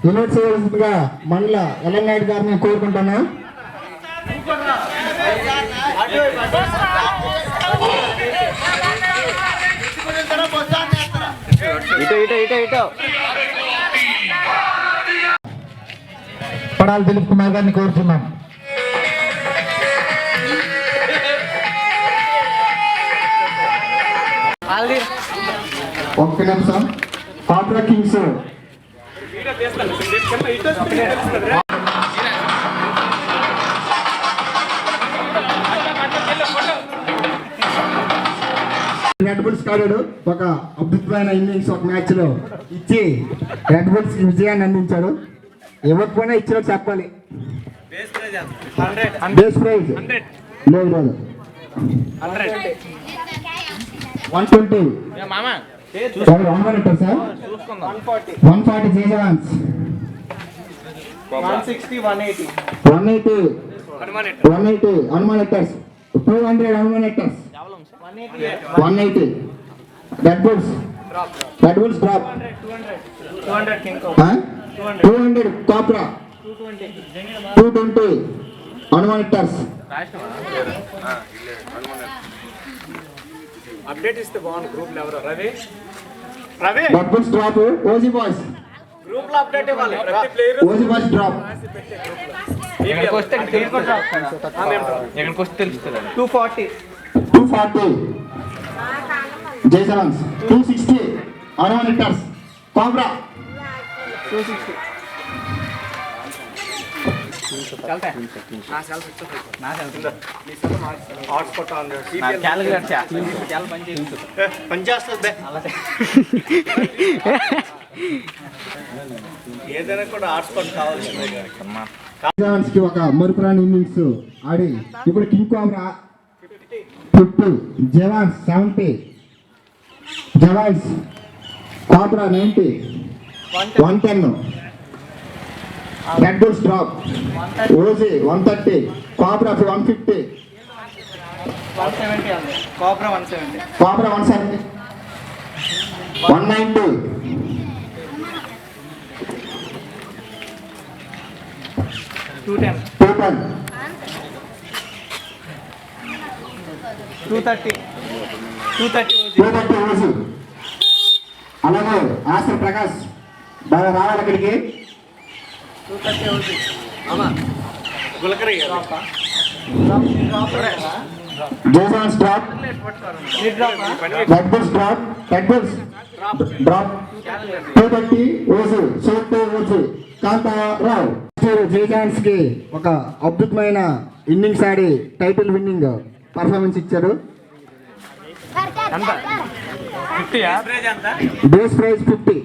Invite చేయవలసిందిగా మండల ఎల్లంనాయుడు గారిని కోరుకుంటున్నాను. పడాలి దిలీప్ కుమార్ గారిని కోరుతున్నాం. ఒక్క నిమిషం. కాట్రా కింగ్స్ రెడ్ బుల్స్ కాడాడు. ఒక అద్భుతమైన ఇన్నింగ్స్ ఒక మ్యాచ్ లో ఇచ్చి రెడ్ బుల్స్ విజయాన్ని అందించాడు. ఎవరికైనా ఇచ్చినా చెప్పాలి. బేస్ ప్రైజ్ లేదు లేదు 120 sir 140 జేజవాన్స్ 180 Hanuman hectares 200 Hanuman hectares 180 red bulls drop 200 Kapra 220 Hanuman hectares. Update ఇస్తే బాగుంది. గ్రూప్ లో ఎవరో Ravi red bulls drop. OG boys group లో అప్డేట్ ఇవ్వాలి. ప్రతి ప్లేయర్ ఓజీ బాయ్స్ డ్రాప్. ఎక్కడికి వస్తే తెలుస్తుంది. 240 జేసవన్స్ 260 హనుమాన్ హెక్టర్స్ కాబ్రా 260 ఏదైనా కూడా హాట్స్పాట్ కావాల్సిందే. ఒక మరుపురాని ఇన్నింగ్స్ ఆడి ఇప్పుడు కింగ్ కాబ్రా 50 జవాన్స్ 70 జవాన్స్ cobra 90 110 red bulls drop. OG 130 cobra 150 cobra 170 190 210 230 OG. అలాగే ఆసర్ ప్రకాష్ బాగా రావాలి అక్కడికి. 230 గులకరి జేసన్స్ drop. Red bulls drop. 230 OG. OG Kantharao జేసన్స్ కి ఒక అద్భుతమైన ఇన్నింగ్స్ ఆడి టైటిల్ విన్నింగ్ పర్ఫార్మెన్స్ ఇచ్చారు. Base prize 50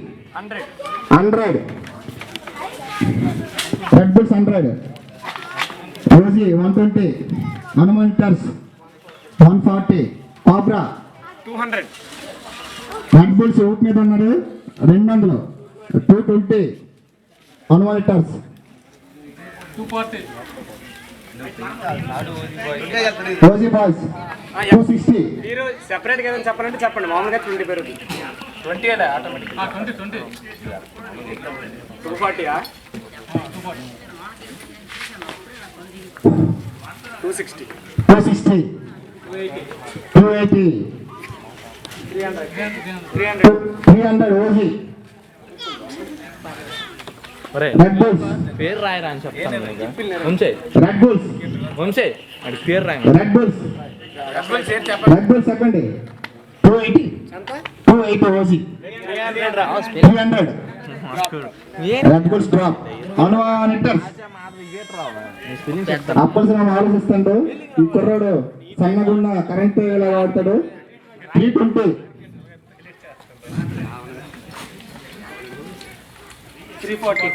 100 red bulls 100 OG 120 Hanuman hitters 140 cobra 200 red bulls ఊట్ మీద ఉన్నారు 200 220 హనుమాన్ హెక్టర్స్ 240 ఓజీ బాయ్స్ 260. మీరు సెపరేట్ గా చెప్పాలంటే చెప్పండి. మామూలుగా 20 పెరుగుతుంది. 20 ఆటోమేటిక్ 20 240 260 280 300 ఓజీ. రెడ్ బుల్స్ పేరు రాయరా అని చెప్తాను. రెడ్ బుల్స్ అది పేరు రాయ. రెడ్ బుల్స్ చెప్పండి. 280 OG 300 red bulls drop. Hanuman hitters అప్పల్సిన ఆలోచిస్తాడు. ఈ కుర్రాడు సన్నగున్న కరెంట్ ఇలా వాడతాడు. 320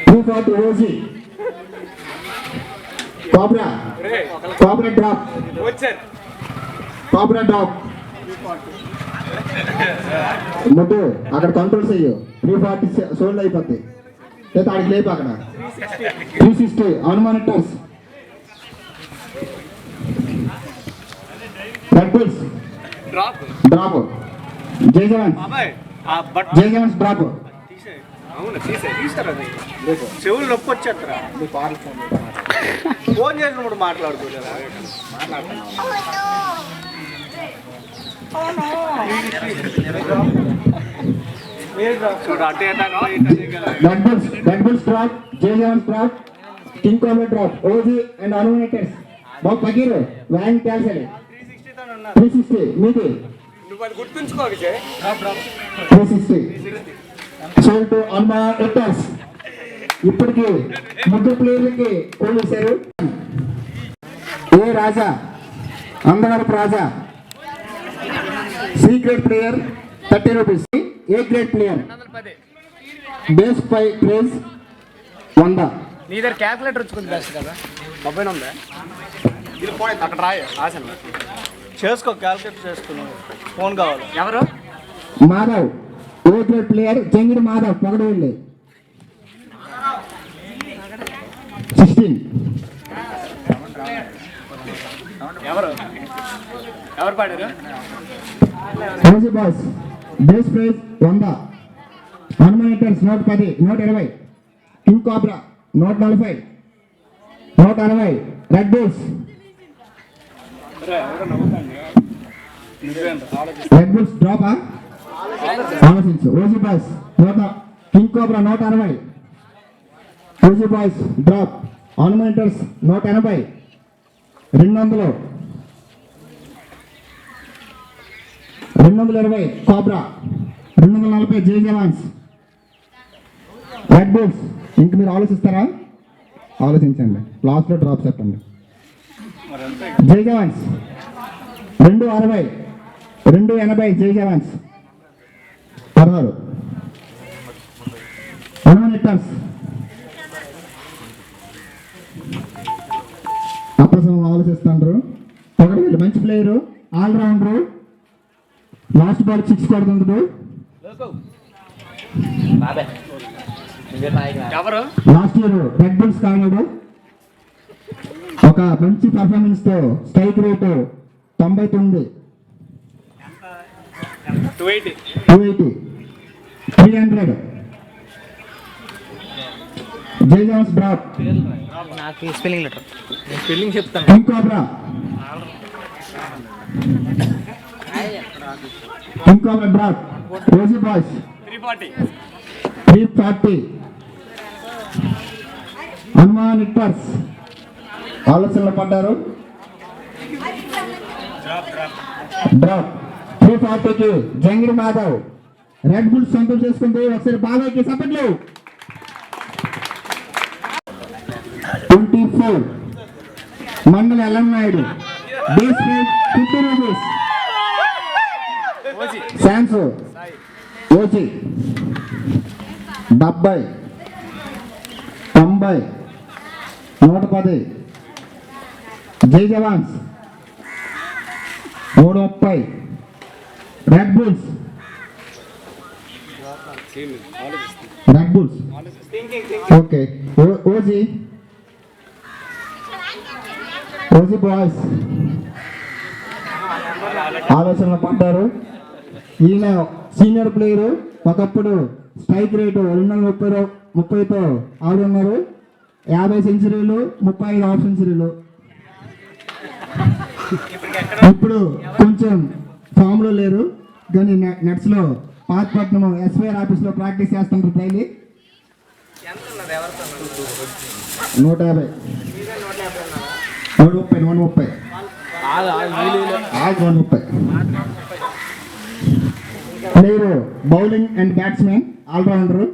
240 ఓజీ. కాబ్రా డ్రాప్. ముట్టు అక్కడ కంట్రోల్ చెయ్యు. 340 సోల్డ్ అయిపోతాయి. లేదా ఆడికి లేపు అక్కడ. 360 Hanuman hectares red bulls drop. Jai Jawans drop. అవును తీస్తారు అది చెవులు నొప్పి వచ్చేస్తారా ఫోన్ చేసినప్పుడు మాట్లాడుకోలేదా Red Bulls drop, J Javans drop, King Cobra drop, OG and Anoinators. బాబు పకీరు వ్యాన్ క్యాన్సల్ 360 మీది నువ్వు అది గుర్తుంచుకో విజయ్ 360 సోల్ టు అన్మా ఎట్టర్స్. ఇప్పటికి ముగ్గురు ప్లేయర్లకి కోల్ వేశారు. A Raja Andavarapu Raja C grade player 30 rupees. A grade player base పై ప్రైజ్ 100. నీ దగ్గర క్యాల్కులేటర్ వచ్చుకుంది బెస్ట్ కదా మొబైల్ ఉందా ఇది పోయి అక్కడ రాసాను చేసుకో క్యాల్కులేటర్ చేసుకున్నావు ఫోన్ కావాలి ఎవరు Madhav A grade player Jangidi Madhav Pogadavelli 16. ఎవరు పాడారు హౌసీ బాస్ బేస్ ప్రైజ్ 100. హనుమానిటర్స్ 110 120. King cobra 140 160. రెడ్ బుల్స్ డ్రాపా ఆలోచించు. OG boys king cobra 160. OG boys drop. హనుమానిటర్స్ 180 200 220. Cobra 240. Jai jawans. Red bulls ఇంక మీరు ఆలోచిస్తారా? ఆలోచించండి. లాస్ట్లో డ్రాప్ చెప్పండి. జై జవాన్స్ 260 280. జై జవాన్స్ 16. హనుమానిటర్స్ అప్రసం ఆలోచిస్తుంటారు. ఒకటి మంచి ప్లేయరు ఆల్రౌండరు లాస్ట్ బాల్ 6 కొడుతుంటాడు. ఎవరు లాస్ట్ ఇయర్ రెడ్ బుల్స్ కాగాడు. ఒక మంచి పర్ఫార్మెన్స్ తో స్ట్రైక్ రేటు 99 280 300. జై జాన్స్ డ్రాప్. నాకు స్పెల్లింగ్ లెటర్ స్పెల్లింగ్ చెప్తాను. King cobra drop. రోజీ బాయ్స్ 340. హనుమాన్ ఇట్టర్స్ ఆలోచనలో పడ్డారు. డ్రాప్ 340కి జంగిరి మాధవ్. రెడ్ బుల్స్ సొంతం చేసుకుంటే ఒకసారి బాబాయ్కి సపట్లు. 24. మండల ఎల్లంనాయుడు బేస్ ప్రైజ్ 50 రూపీస్. శాంసు OG 70 90 110. Jai Jawans 130. Red bulls okay. OG boys ఆలోచనలు పడ్డారు. ఈయన సీనియర్ ప్లేయరు. ఒకప్పుడు స్ట్రైక్ రేటు 230తో ఆడున్నారు. 50 సెంచరీలు 35 హాఫ్ సెంచరీలు. ఇప్పుడు కొంచెం ఫామ్లో లేరు కానీ నెట్స్లో పాతపట్నం ఎస్వైఆర్ ఆఫీస్లో ప్రాక్టీస్ చేస్తుంటారు daily. 150 130 player bowling and batsmen allrounder.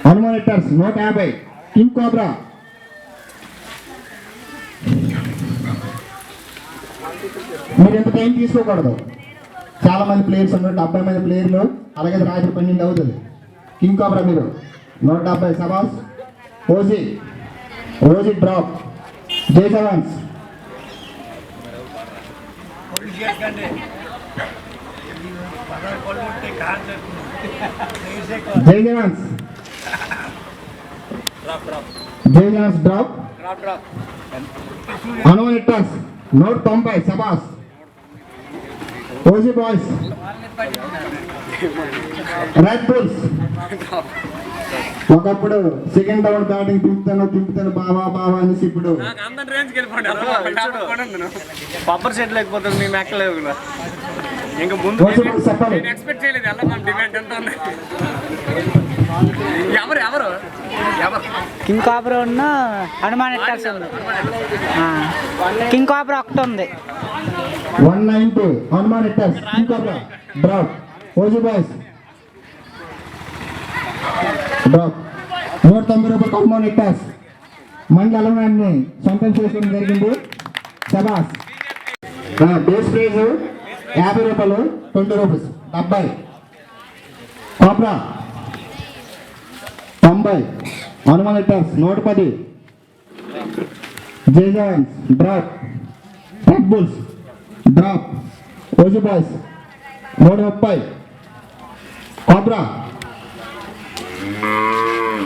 Hanuman hitters 150. King cobra మీరు ఎంత టైం తీసుకోకూడదు. చాలా మంది ప్లేయర్స్ ఉన్నారు. 70 మంది ప్లేయర్లు. అలాగే రాత్రి 12 అవుతుంది. కింగ్ కోబ్రా మీరు 170. సబాస్. OG drop. Jai Jawans drop. Hanuman hitters 190. సబాస్. OG boys red bulls. ఒకప్పుడు సెకండ్ రౌండ్ బ్యాటింగ్ తింపుతాను బావా బావా అనేసి ఇప్పుడు పబ్బర్ సెట్ లేకపోతుంది మేము ఎక్కలేవు ఇంకా ముందు చెప్పాలి. ఎక్స్పెక్ట్ చేయలేదు ఎలా మన డిమాండ్ ఎంత ఉంది. ఎవరు ఎవరు ఎవరు కింగ్ కాబ్రా ఉన్న హనుమాన్ ఎట్టర్స్ ఉంది. కింగ్ కాబ్రా ఒకటి ఉంది. 190 Hanuman hitters king cobra drop. OG boys drop. 190 రూపాయలు హనుమాన్ ఎట్టర్స్ మండలాన్ని సొంతం చేసుకోవడం జరిగింది. శబాస్. బేస్ ప్రైజ్ 50 రూపాయలు 20 rupees 70. Cobra 90 Hanuman hitters 110. Jai Jawans drop. Red bulls drop. OG boys 130. Cobra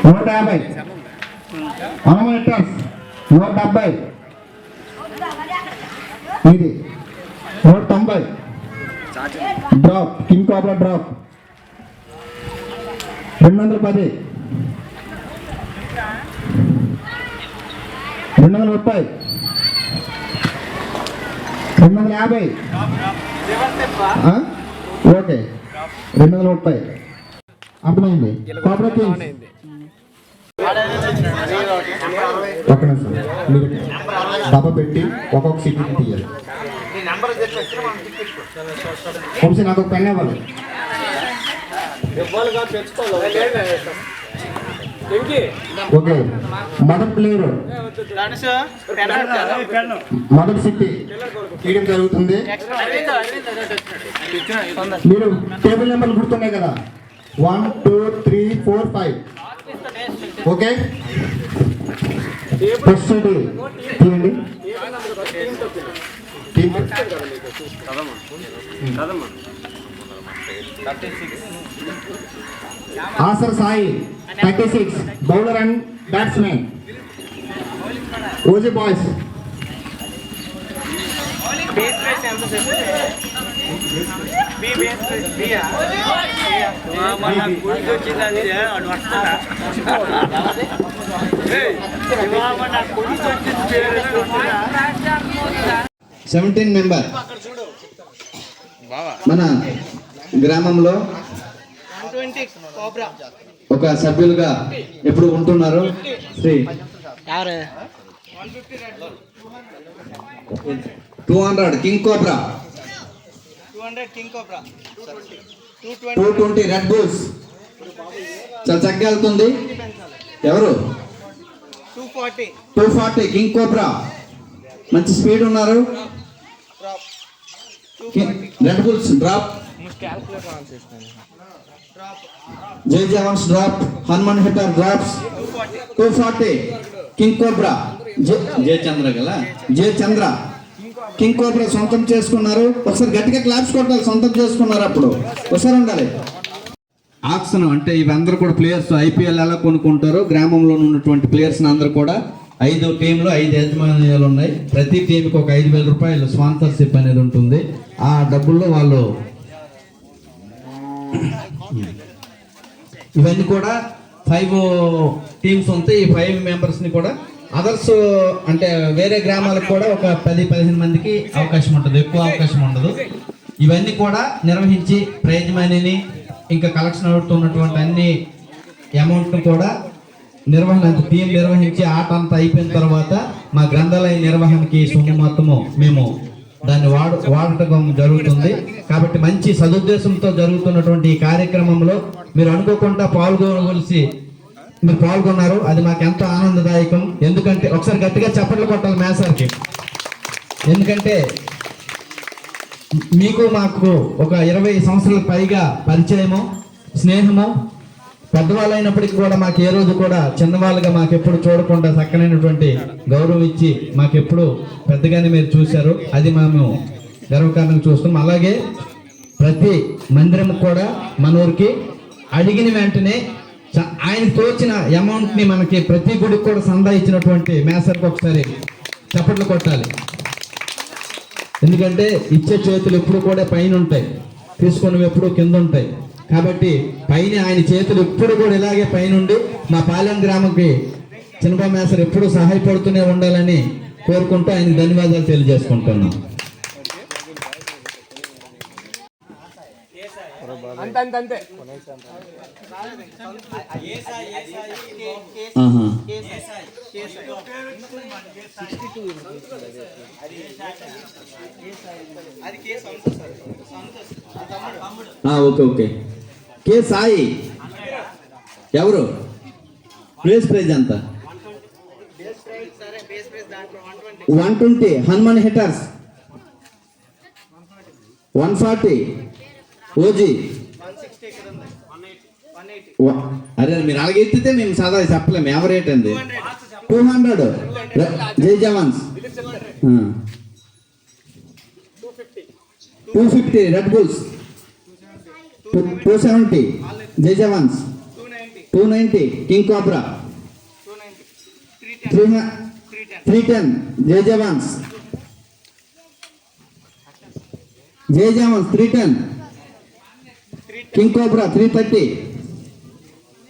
150. Hanuman hitters 170. ఇది 190 drop. King cobra drop 210. 230. 250. Okay 230 అర్థమైంది. కోబ్రా కింగ్స్ ఒక నిమిషం మీరు డబ్బా పెట్టి ఒక్కొక్క సీట్ తీయాలి. వంశీ నాకు ఒక పెన్ ఇవ్వాలి. ఓకే మొదటి ప్లేయర్ మొదటి సిట్టి తీయడం జరుగుతుంది. మీరు టేబుల్ నెంబర్లు గుర్తున్నాయి కదా 1 2 3 4 5. ఓకే ఫస్ట్ సిటీ తీయండి. ఆసర్ Sai 36 bowler and batsmen. OG boys seventeen member మన గ్రామంలో ఒక సభ్యులుగా ఎప్పుడు ఉంటున్నారు శ్రీ 200 కింగ్ కోబ్రా 220 రెడ్ బుల్స్. చాలా చక్కగా వెళ్తుంది. ఎవరు 240 కింగ్ కోబ్రా మంచి స్పీడ్ ఉన్నారు. Red bulls drop. Jai Jawans drop. Hanuman hitter drops 240 king cobra. Jaya Chandra గల జయ చంద్ర కింగ్ కోబ్రా సొంతం చేసుకున్నారు. ఒకసారి గట్టిగా క్లాప్స్ కొట్టాలి. సొంతం చేసుకున్నారు అప్పుడు ఒకసారి ఉండాలి. ఆక్షన్ అంటే ఇవందరూ కూడా ప్లేయర్స్ ఐపీఎల్ ఎలా కొనుక్కుంటారో గ్రామంలో ఉన్నటువంటి ప్లేయర్స్ అందరూ కూడా 5 టీంలు 5 యజమాన్యాలు ఉన్నాయి. ప్రతి టీంకి ఒక 5,000 రూపాయలు స్పాన్సర్షిప్ అనేది ఉంటుంది. ఆ డబ్బుల్లో వాళ్ళు ఇవన్నీ కూడా 5 టీమ్స్ ఉంటాయి. ఈ 5 మెంబర్స్ని కూడా అదర్స్ అంటే వేరే గ్రామాలకు కూడా ఒక 10-15 మందికి అవకాశం ఉంటుంది. ఎక్కువ అవకాశం ఉండదు. ఇవన్నీ కూడా నిర్వహించి ప్రైజ్ మనీని ఇంకా కలెక్షన్ అవుతున్నటువంటి అన్ని అమౌంట్ను కూడా నిర్వహణ టీం నిర్వహించి ఆట అంతా అయిపోయిన తర్వాత మా గ్రంథాలయ నిర్వహణకి సొమ్ము మొత్తము మేము దాన్ని వాడటం జరుగుతుంది. కాబట్టి మంచి సదుద్దేశంతో జరుగుతున్నటువంటి ఈ కార్యక్రమంలో మీరు అనుకోకుండా మీరు పాల్గొన్నారు. అది మాకు ఎంతో ఆనందదాయకం. ఎందుకంటే ఒకసారి గట్టిగా చప్పట్లు కొట్టాలి మేసార్కి. ఎందుకంటే మీకు మాకు ఒక 20 సంవత్సరాల పైగా పరిచయము, స్నేహము. పెద్దవాళ్ళైనప్పటికీ కూడా మాకు ఏ రోజు కూడా చిన్నవాళ్ళుగా మాకెప్పుడు చూడకుండా చక్కనైనటువంటి గౌరవం ఇచ్చి మాకెప్పుడు పెద్దగానే మీరు చూశారు. అది మేము గర్వకారణంగా చూస్తాం. అలాగే ప్రతి మందిరం కూడా మన ఊరికి అడిగిన వెంటనే ఆయన తోచిన అమౌంట్ని మనకి ప్రతి గుడికి కూడా సందా ఇచ్చినటువంటి మేసర్కి ఒకసారి చప్పట్లు కొట్టాలి. ఎందుకంటే ఇచ్చే చేతులు ఎప్పుడు కూడా పైన ఉంటాయి, తీసుకున్నవి ఎప్పుడు కింద ఉంటాయి. కాబట్టి పైన ఆయన చేతులు ఎప్పుడు కూడా ఇలాగే పైనుండి మా పాలెం గ్రామంకి చిన్నబాబు మేస్టర్ ఎప్పుడు సహాయపడుతూనే ఉండాలని కోరుకుంటూ ఆయనకు ధన్యవాదాలు తెలియజేసుకుంటున్నాం. ఆహా. Okay okay. కే సాయి ఎవరు? బేస్ ప్రైజ్ ఎంత? 120. హనుమాన్ హిటర్స్ 140. ఓజీ అరే మీరు అలాగే ఎత్తితే మేము సదా చెప్పలేము. ఎవరేట్ అండి? 200. జై జవాన్స్ 250. Red bulls 270. జై జవాన్స్ 290. King cobra 310. జై jawans 310. King cobra 330.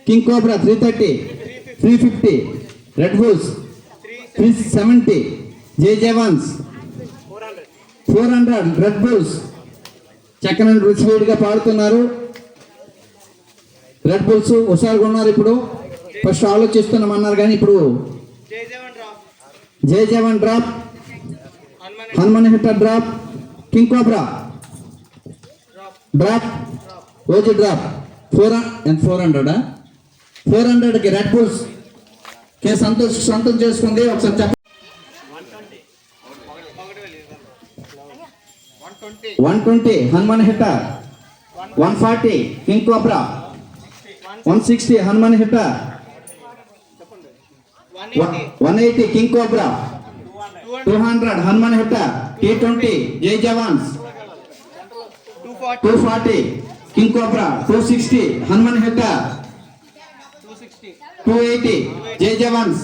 King cobra 330. 350. Red bulls 370. జై జవాన్స్ 400. రెడ్ బుల్స్ చక్కని రుచివేడిగా పాడుతున్నారు. రెడ్ బుల్స్ హుషారుగా ఉన్నారు. ఇప్పుడు ఫస్ట్ ఆలోచిస్తున్నామన్నారు కానీ ఇప్పుడు Jai Jawan drop, Hanuman hitter drop, king cobra drop, OG drop 400. 400కి రెడ్ బుల్స్ కే సంతోష్ సొంతం చేసుకుంది. ఒకసారి చెప్ప 120. Hanuman hitter 140. King cobra 160. Hanuman hitter 180. King cobra 200. Hanuman hitter T20. Jai Jawans 240. King cobra 260. Hanuman hitter 280. Jai jawans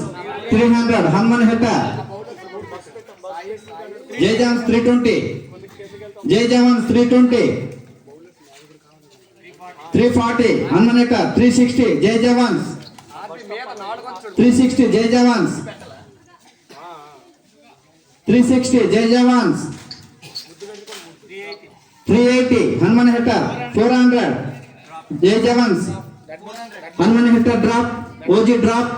300. Hanuman hitter జై జవాన్స్ 320. జై జవాన్స్ 320. 340. హనుమాన్ హిట్టర్ 360. జై జవాన్స్ 360. జై జవాన్స్ 360. జై జవాన్స్ 380. హనుమాన్ హిట్టర్ 400. జై jawans Hanuman hitter drop, OG drop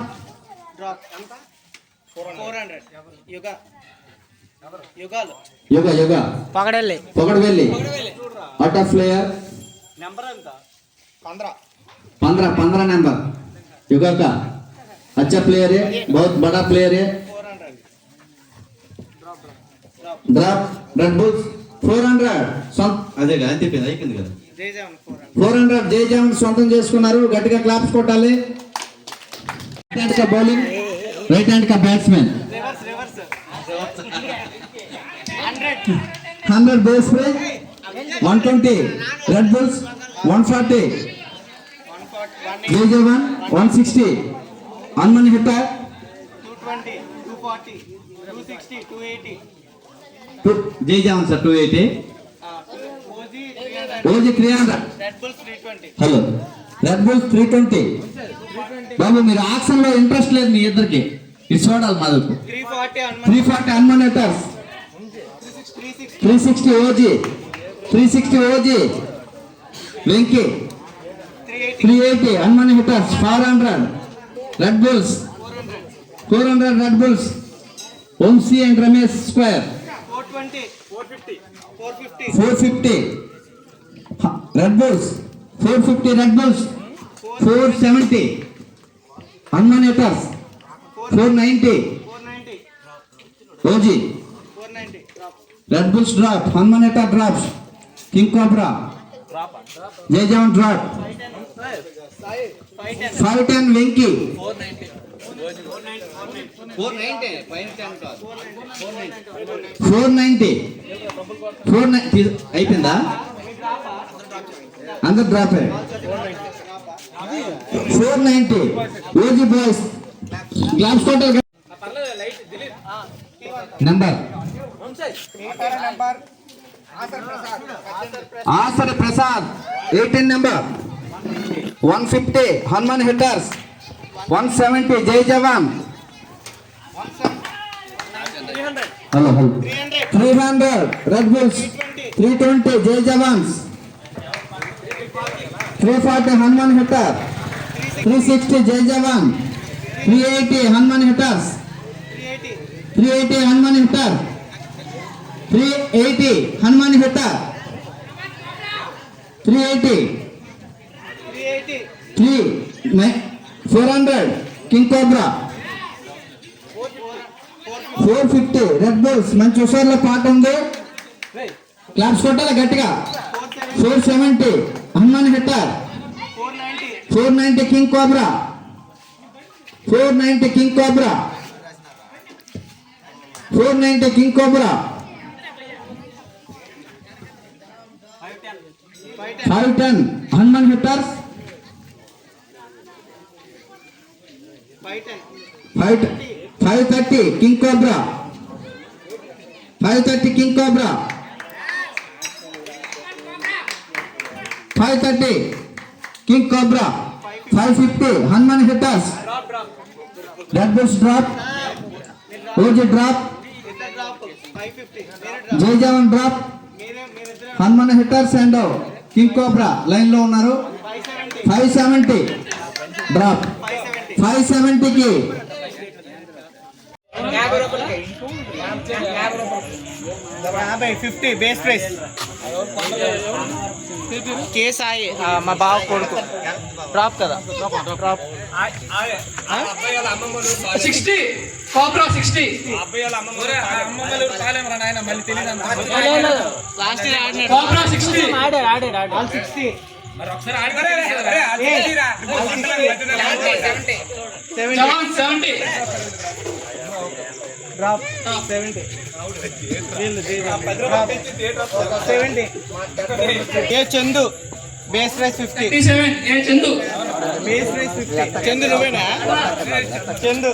400. యుగ పగడెల్లి అవుట్ ఆఫ్ ప్లేयर నెంబర్ ఎంత? 15 नंबर. युगा का अच्छा प्लेयर है, बहुत बड़ा प्लेयर है. Drop red bulls 400. అదే కదా అయిపోయింది కదా. 400. జై జవాన్ సొంతం చేసుకున్నారు. గట్టిగా క్లాప్స్ కొట్టాలి. రైట్ హ్యాండ్ కా బౌలింగ్, రైట్ హ్యాండ్ కా batsman 100. Base price 120. Red Bulls 140. Jai జవాన్ 160. Hanuman hitter 220, 240, 260, 280. Jai Jawan sir 280. OG 300. Red bulls 320. Hello red bulls 320. బాబు మీరు ఆక్షన్ లో ఇంట్రెస్ట్ లేదు మీ ఇద్దరికి. ఇది చూడాలి మాకు. 340. Hanuman hitters 360. OG 360. OG Venky 380. Hanuman hitters 400. Red bulls 400. Red bulls Vamshi and Ramesh square 420, 450, 450. 450. Red bulls 450. Red bulls 470. Hanuman hitters 490. 490. OG 490. Red bulls drop, Hanuman hitter drops, king cobra Jai Jawan drop 510. Venky 490. అయిపోయిందా? అందరు drop 490. OG boys glass quarter number ఆసర్ Prasad 18 number 150 Hanuman hitters, 170 జై జవాన్, 300 red bulls, 320 జై jawans, 340 Hanuman hitter, 360 Jai Jawan, 380 Hanuman hitters, 380 Hanuman hitter, 380 Hanuman hitter, 380 400 king cobra, 450 red bulls, మంచి హుషార్లో పాట ఉంది, claps కొట్టాలి గట్టిగా. 470 Hanuman hitter, 490 king cobra, 490 king cobra, 490 king cobra, 510 Hanuman hitters, 530 king cobra, 530 king cobra, 530 king cobra, 550 Hanuman hitters, red bulls drop, OG drop, Jai Jawan drop, Hanuman hitters and king cobra line లో ఉన్నారు. 570 drop, 570కి 50 base price. Case ఆయి మా బావ కొడుకు drop కదా, drop 60 cobra 60 cobra 60 all 60 జవాన్ 70 drop 70 ఏ Chandu base price 50 57 ఏ Chandu base price 50. Chandu నువ్వేనా? Chandu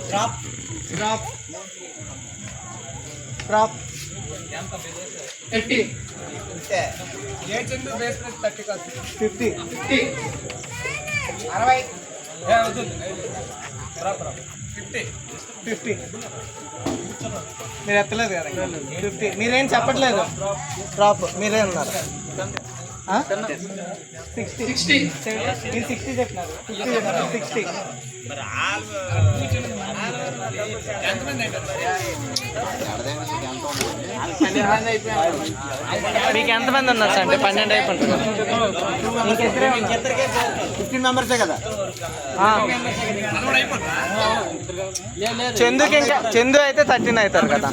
drop drop drop 30 ఏ Chandu base price 30 కాదు 50 50 50 మీరు ఎత్తలేదు కదా 50. మీరేం చెప్పట్లేదు, డ్రాప్ మీరే ఉన్నారు. 60 మీరు 60 చెప్పినారు, 50 చెప్పినారు, 60. మీకు ఎంతమంది ఉన్నారు సార్? అంటే 12 అయిపోతుంది. 15 మెంబర్సే కదా. చందుకి ఇంకా చందు అయితే 13 అవుతారు కదా.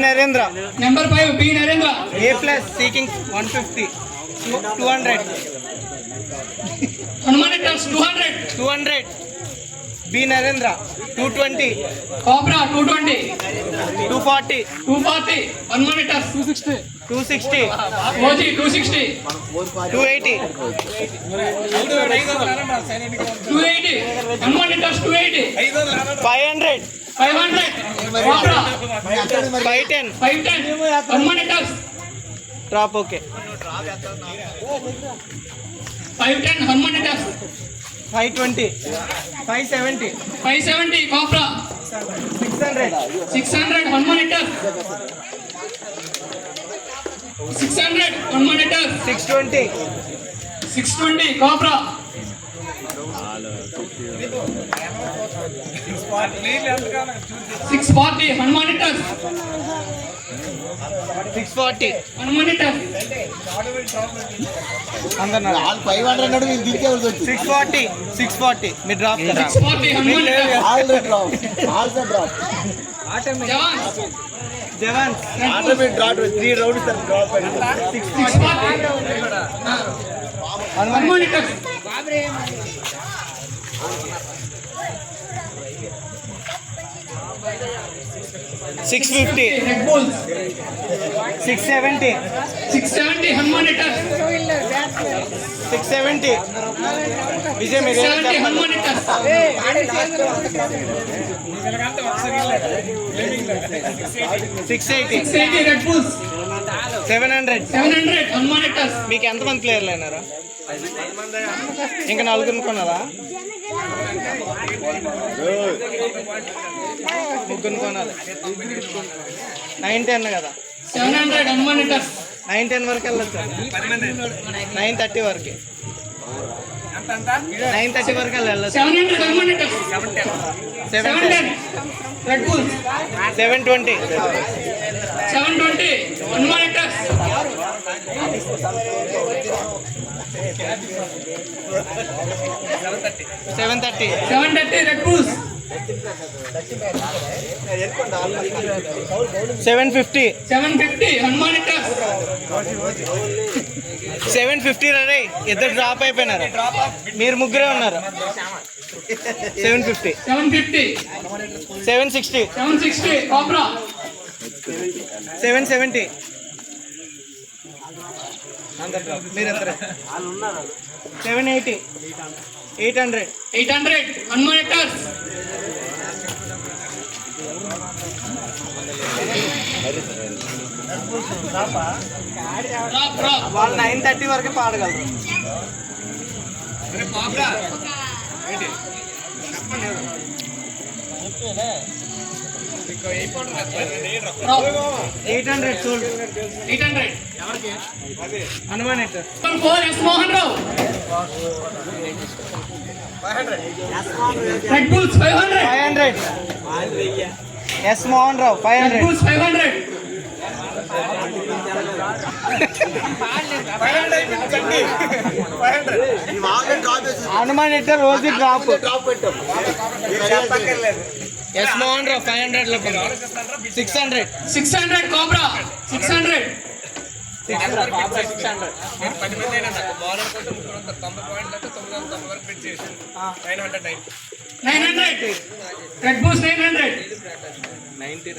Narendra number 5 B Narendra A plus సీకింగ్ 150 200 Hanuman hitters 200 B Narendra 220 cobra 220 240 Hanuman hitters 260 OG 260 280 Hanuman hitters 280 500 cobra 510 Hanuman hitters drop okay 510 Hanuman hitters 520 570 cobra 600 Hanuman hitters 600 Hanuman hitters 620 cobra 640 Hanuman hitters 640 Hanuman hitters 640 మీరు drop 640 Hanuman hitters Jawan Jawan 3 rounds 640 Hanuman hitters 650. Red bulls 670. 670 Hanuman hitters 670. Vijay మీరు 670 Hanuman hitters 680. 680 red bulls 700. 700 Hanuman hitters మీకు ఎంతమంది ప్లేయర్లు అయినారు? ఇంకా నలుగురు కొనాలా? ముగ్గురు కొనాలి. 910 కదా, 700 హనుమాన్ హిట్టర్స్ 910 వరకు వెళ్ళొచ్చు. 930 వరకు 930 వరకు వెళ్ళొచ్చు. 700 Hanuman hitters 710 red bulls 720. 720 Hanuman hitters 730. 730 red bulls 750. 750 Hanuman hitters 750 రే, ఇద్దరు డ్రాప్ అయిపోయినారు, మీరు ముగ్గురే ఉన్నారు. 750. 750 760. 760 కాబ్రా 770. మీరు ఇద్దరు. 780. 800. 800 హనుమాన్ హిట్టర్స్ డ్రాప్ వాళ్ళు 930 వరకే పాడగలరు. Drop 800 sold. 800 Hanuman hitter. 4 S Mohan Rao red bulls 500 500. S Mohan Rao red 500. Bulls 500 Hanuman hitter రోజు డ్రాప్. ఎస్ మోహన్ రావు 500 లో 600. 600 కాబ్రా 600 900 రెడ్ బుల్స్ 900 90.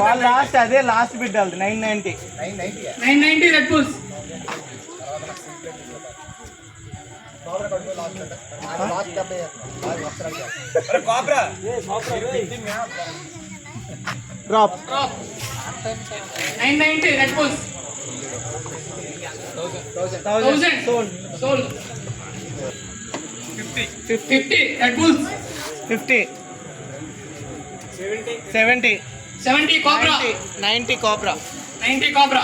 వాళ్ళు లాస్ట్, అదే లాస్ట్ బిడ్ వాళ్ళది 990. 990 red bulls drop. 990 red bulls 1000 sold 50 red bulls 50. 70. 70 cobra 90 cobra. 90 cobra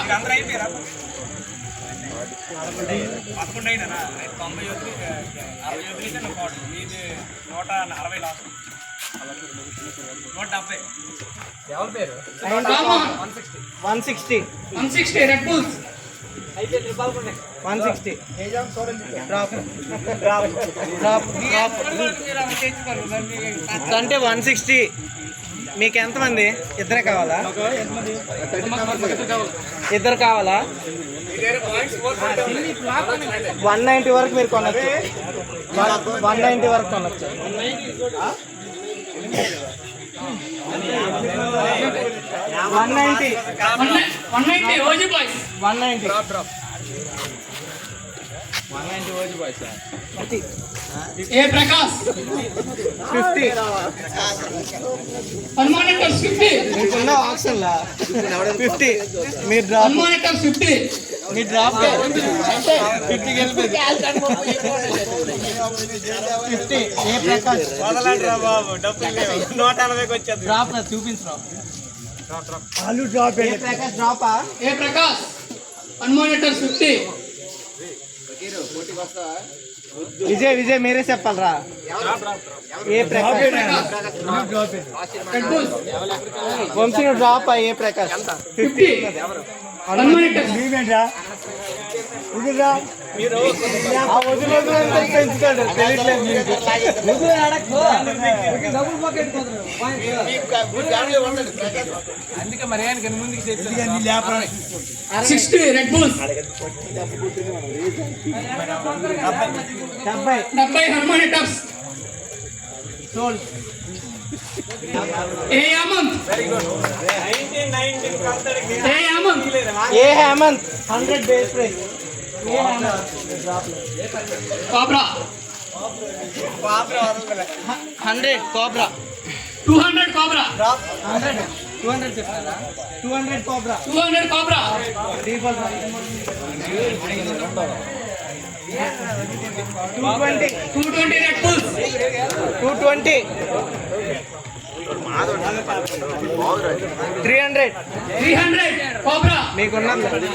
Rammohan 160. 160 red bulls 160. Drop. అంటే 160. మీకు ఎంతమంది? ఇద్దరే కావాలా? ఇద్దరు కావాలా? 190 వరకు మీరు కొనచ్చు. 190 వరకు కొనచ్చు. 190. 190 OG boys 190. A Prakash 50. Hanuman hitters 50 మీకున్న ఆప్షన్ లా 50. మీరు డ్రాప్. హనుమాన్ హిట్టర్స్ 50 మీ డ్రాప్ 50 గెలిపేది. 50. ఏ ప్రకాష్ డ్రాప్ నా చూపించరా. ఏ ప్రకాష్ డ్రాపా? ఏ ప్రకాష్ హనుమాన్ హిట్టర్స్ 50 విజయ్ మీరే చెప్పాలరా. A Prakash? Red bulls Vamshi drop. A Prakash 50 Hanuman hitters పెంచుతాడు తెలియట్లేదు మీకు. 60 red bulls 70. 70 Hanuman hitters sold A Hemanth A Hemanth A Hemant 100 base price cobra 100 cobra 200 cobra 200 చెప్తారా 200 cobra 200 cobra 220 red bulls 220 300 cobra మీకున్నది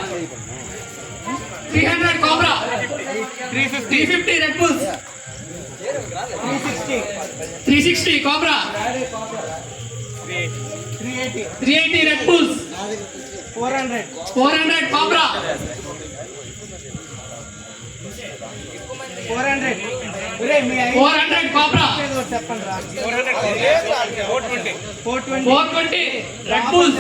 300 cobra 350 red bulls 360 cobra 380 red bulls 400 cobra 400 cobra చెప్పండి రా 420 red bulls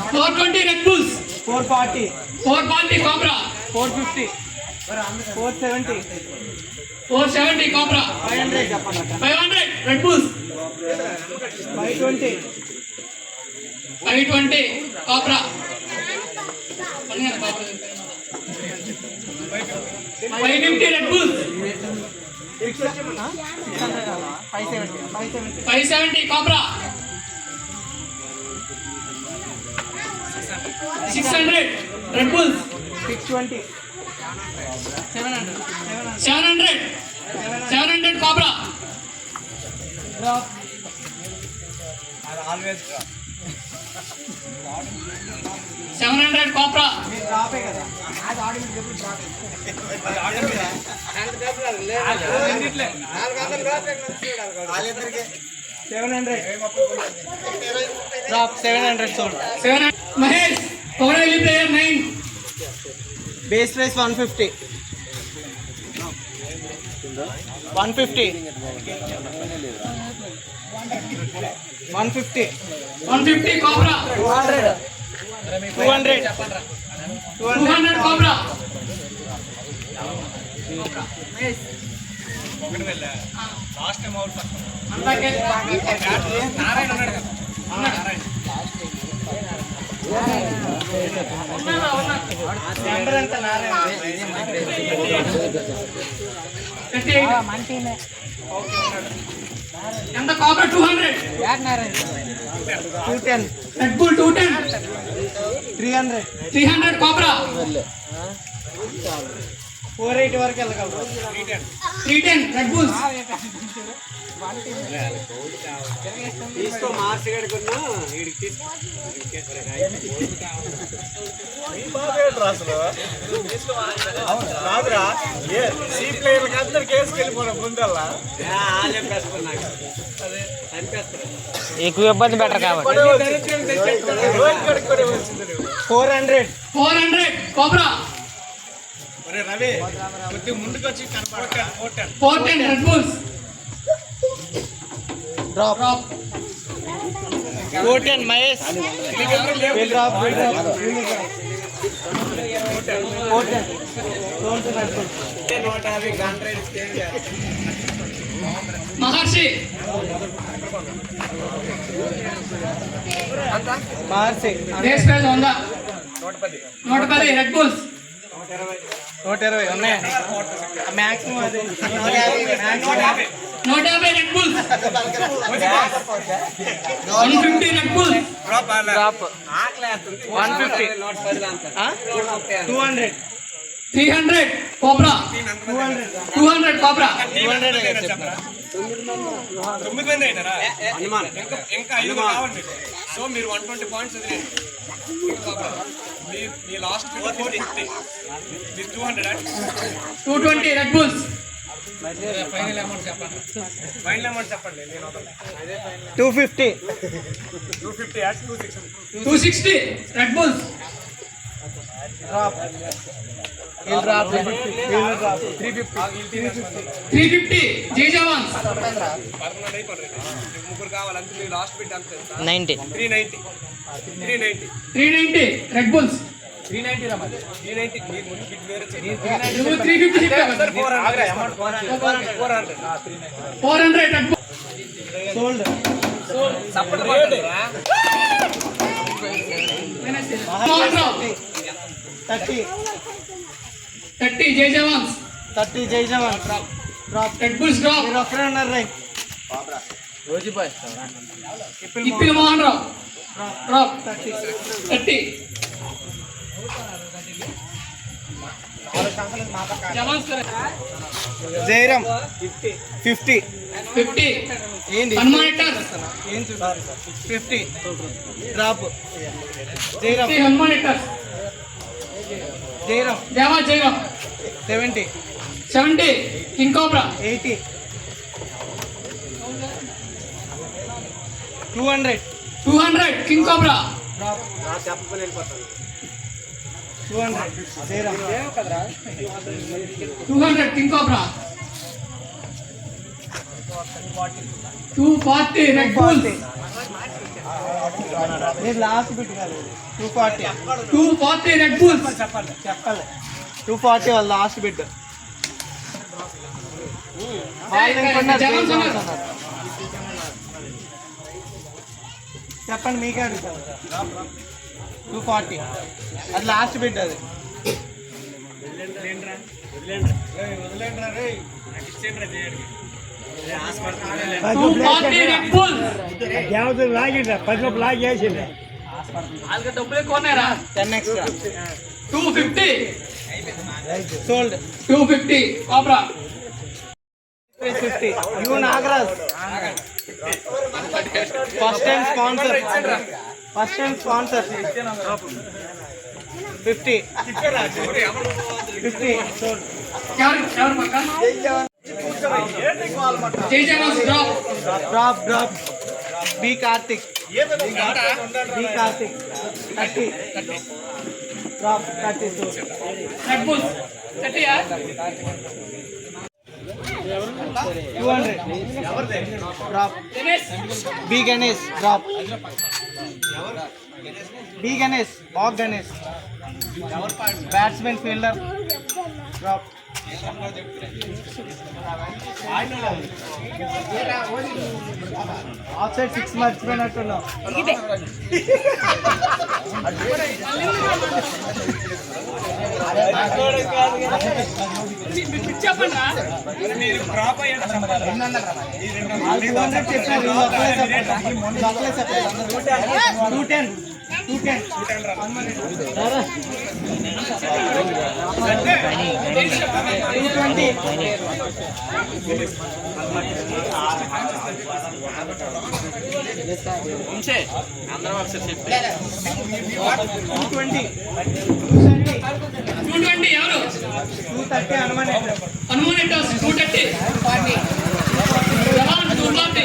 420 red bulls 440 cobra 470 cobra 500 red bulls 520 cobra 550 red bulls 570 cobra 600 red bulls 700 cobra 700 cobra 700 Mahesh Kodali player 9 base price 150 cobra 200 cobra ఎంత cobra 200 red bull 210 300 cobra 480 వరకు వెళ్ళగలరు 310 red bulls తీసుకో మార్చి కడుకున్నా వీడికి తీసుకో రాదురా C ప్లేయర్లకు అందరికి వేసుకెళ్ళిపోవడం ముందల్లా ఎక్కువ ఇబ్బంది బెటర్ కాబట్టి 400 కోబ్రా రవి కొద్దిగా ముందుకు వచ్చి 410 red bulls drop 410 Mahesh will drop Maharshi base price 100 110 red bulls 120 ఉన్నాయి మ్యాక్సిమం అదే 150 red bulls 150 red bulls drop 150 200 300 cobra 200 cobra 9 మంది అయినారా ఇంకా 5 కావండి సో మీరు 120 పాయింట్స్ వదిలేండి మీ లాస్ట్ 450 మీరు 220 రెడ్ బుల్స్ ఫైనల్ అమౌంట్ చెప్పండి నేను 250 250 యాడ్స్ 260 260 రెడ్ బుల్స్ డ్రాప్ 350 జై జవాన్స్ 11 అయిపోయింది ముగ్గురు కావాలంటే మీ లాస్ట్ బిడ్ అంత 90 390 390 రెడ్ బుల్స్ నువ్వు 350 చెప్పావు కదా. 400 Red Bull. Sold Mohan Rao 30 30 Jai Jawans 30 Jai Jawan drop red bulls drop. మీరు ఒక్కరే ఉన్నారు రైట్ ఇప్పిన మోహన్ రావు డ్రాప్ 30 జవాన్స్ జైరామ్ 50 50 ఏంది హనుమాన్ ఎట్టర్ 50 డ్రాప్ జైరామ్ హనుమాన్ ఎట్టర్ Jairam Jayaram 70 70 King Cobra 80 200 200 king cobra 200 Jairam 200 king Cobra 240 Red Bull మీరు లాస్ట్ బిట్ కాదు 240 240 రెడ్ బుల్ చెప్పాలి 240 వాళ్ళ లాస్ట్ బిట్ జవాన్స్ ఉన్నారు. చెప్పండి మీకే అడుగుతాను 240 అది లాస్ట్ బిట్ అది 240 రెడ్ బుల్ ಯಾವ್ದು ಆಗಿಲ್ಲ 10 ಬ್ಲಾಗ್ చేసింది వాళ్ళకి డబ్బులు ఎక్కువ ఉన్నాయరా 10 extra 250 sold 250 cobra 350 U Nagaraj first time sponsor 50 sold ఎవరు పక్క Jai Jawans drop drop B Karthik 30 drop 30 sold Red Bull 30 yeah 200 drop Dinesh B Ganesh drop B Ganesh బాగ్ Ganesh batsman fielder drop off side 6 మర్చిపోయినట్టున్నావు చెప్పండి రా 200 చెప్పారు 220 ఎవరు 230 హనుమాన్ హనుమాన్ ఎట్టర్స్ 230 జవాన్ 240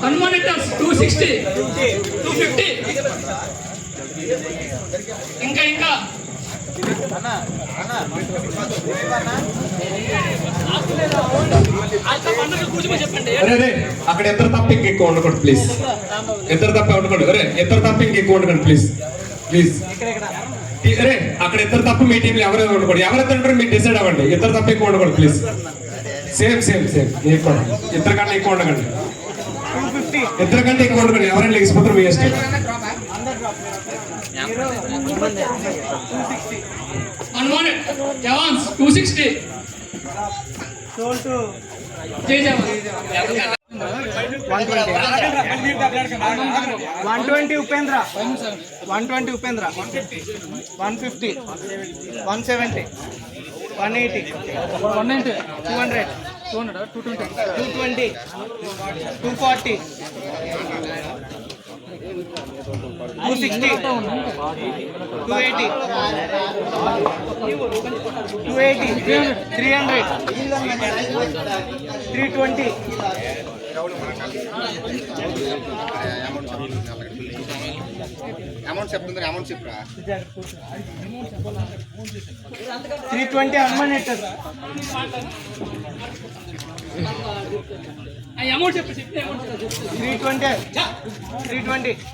హనుమాన్ ఎట్టర్స్ 260 250 ఇంకా చెప్పండి అరే రే అక్కడ ఇద్దరు తప్ప ఎక్కువ ఉండకూడదు ప్లీజ్ ఇద్దరు తప్ప ఉండకూడదు అరే ఇద్దరు తప్ప ఎక్కువ ఉండకండి ప్లీజ్ అరే అక్కడ ఇద్దరు తప్ప మీ టీంలో ఎవరైనా ఉండకూడదు ఎవరైతే ఉంటారో మీరు డిసైడ్ అవ్వండి ఇద్దరు తప్ప ఎక్కువ ఉండకూడదు ప్లీజ్ సేమ్ మీరు కూడా ఇద్దరు కంటే ఎక్కువ ఉండకండి ఇద్దరు కంటే ఎక్కువ ఉండకండి ఎవరైనా లెగిసిపోతారు మీ ఇష్టం హనుమాన్ జవాన్స్ 260 సోల్ టు జై జవాన్ 120 ఉపేంద్ర 150 170 180 200 220 240 260 280 300 320 అమౌంట్ చెప్తుంది, అమౌంట్ చెప్పురా. 320 హనుమాన్ హెక్టర్. అమౌంట్ చెప్పు 320,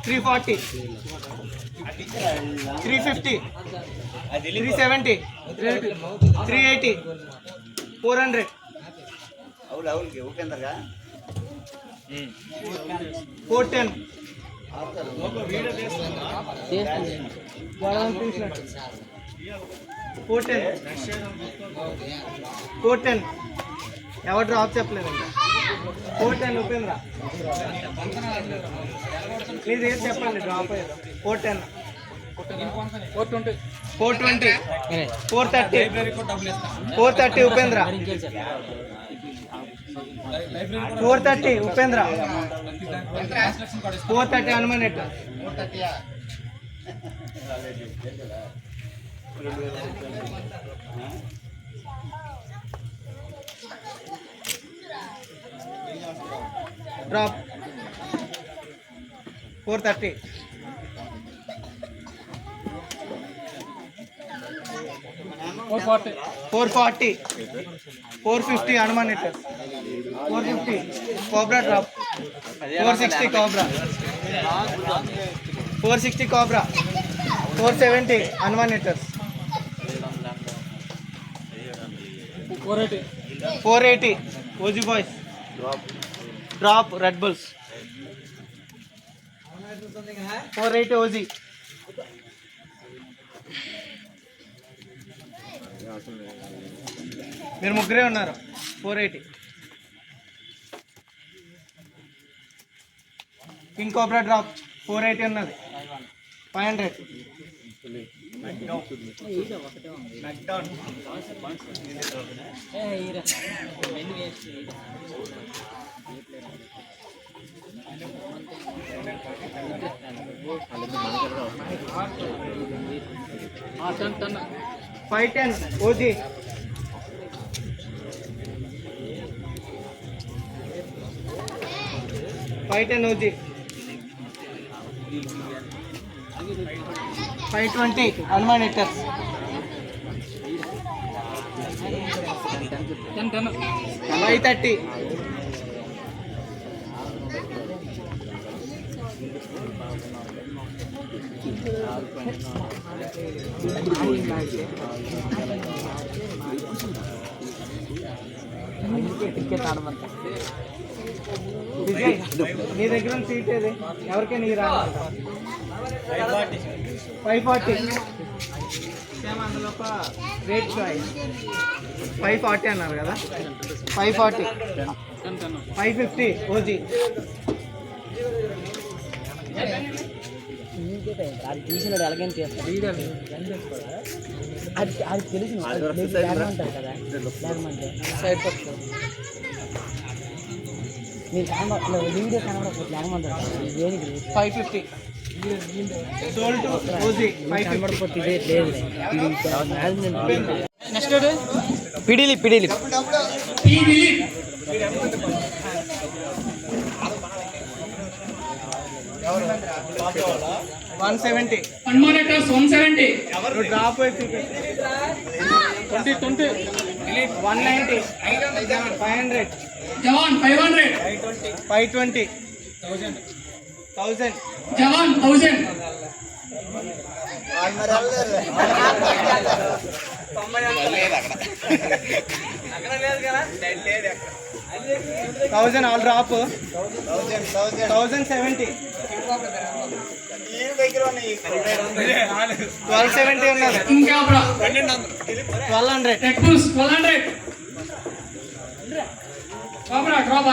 340, 350, 370, 380, 400, 410, 410. ఎవరు డ్రాప్ చెప్పలేదండి. 410 ఉపేంద్ర ప్లీజ్ ఏది చెప్పండి డ్రాప్ అయ్యారు. 410, 420, 430, 430 Upendra, 430 Upendra, 430 Hanuman hectare. Drop 430, 440, 450 Hanuman hectare, 450 cobra drop, 460 cobra, 460 cobra, 470 Hanuman hectares, 480 OG boys drop red bulls, 480 OG. మీరు ముగ్గురే ఉన్నారు. 480 కింగ్ కోబ్రా డ్రాప్ 480 ఉన్నది. 500 510 ఓజీ, 510 ఓజీ, 520 హనుమాన్ హెక్టర్స్, 530, నీ దగ్గర సీట్ ఏది ఎవరికైనా నీ రా. 540 అందులో ఒక రేట్ 540 అన్నారు కదా. 540, 550 ఓజీ, అది తీసినాడు అలాగని చేస్తాడు అది అది తెలిసి అంటారు కదా లేకమంటే సైడ్ పక్క మీరు కనబడ వీడియో కనబడకపోతే లేకమంటారు దేనికి 550 సోల్డ్ ఓజీ, 550 కనబడకపోతే ఇదే లేదు. నెక్స్ట్ పిడిలి పిడిలి 170 హనుమాన్ హెక్టర్స్ 170, డ్రాప్ 20, 190, 500, జవాన్ 500, 520, 1000, జవాన్ 1000, 1000 ఆల్ డ్రాప్, 1070, 1270 ఉన్నది. ఇంకా 1200 red bulls 1200, cobra drop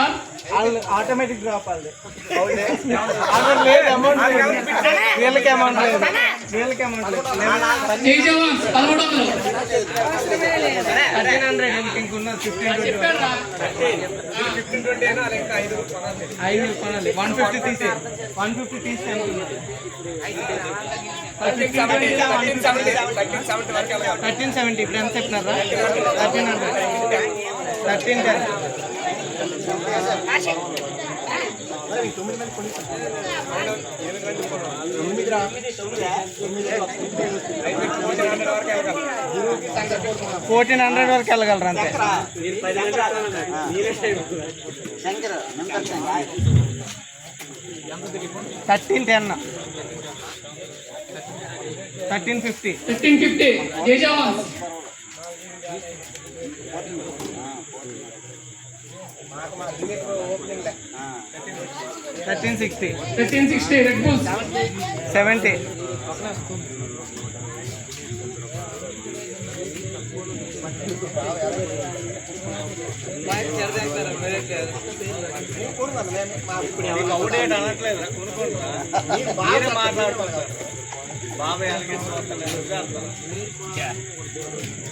automatic drop అది లేదు. అమౌంట్ వీళ్ళకి అమౌంట్ లేదు, వీళ్ళకి అమౌంట్ లేదు. జై జవాన్ 1100, 1300 ఇంకున్నది 1520 5 కొనాలి. 150 తీసే 150 తీస్తే 1370 ఇప్పుడు ఎంత చెప్పినారా? 1300, 1310, ఫోర్టీన్ హండ్రెడ్ వరకు వెళ్ళగలరు అంతే. 1310 1350 1550. Jay Jawan. 1360 1360. Red Bulls. 70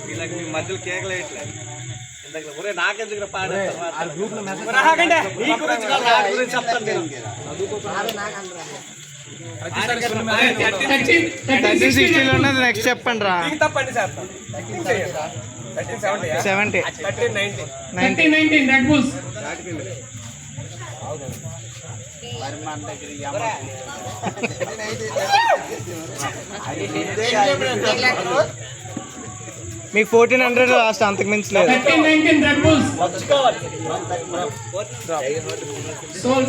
వీళ్ళకి మీ మధ్యలో కేకలు వేయట్లేదు. నాకెందుకు ఉన్నది నెక్స్ట్ చెప్పండి రా. 70 1319. Red Bulls. మీకు 1400 లాస్ట్, అంతకు మించి లేదు. 1319. Red Bulls. Sold.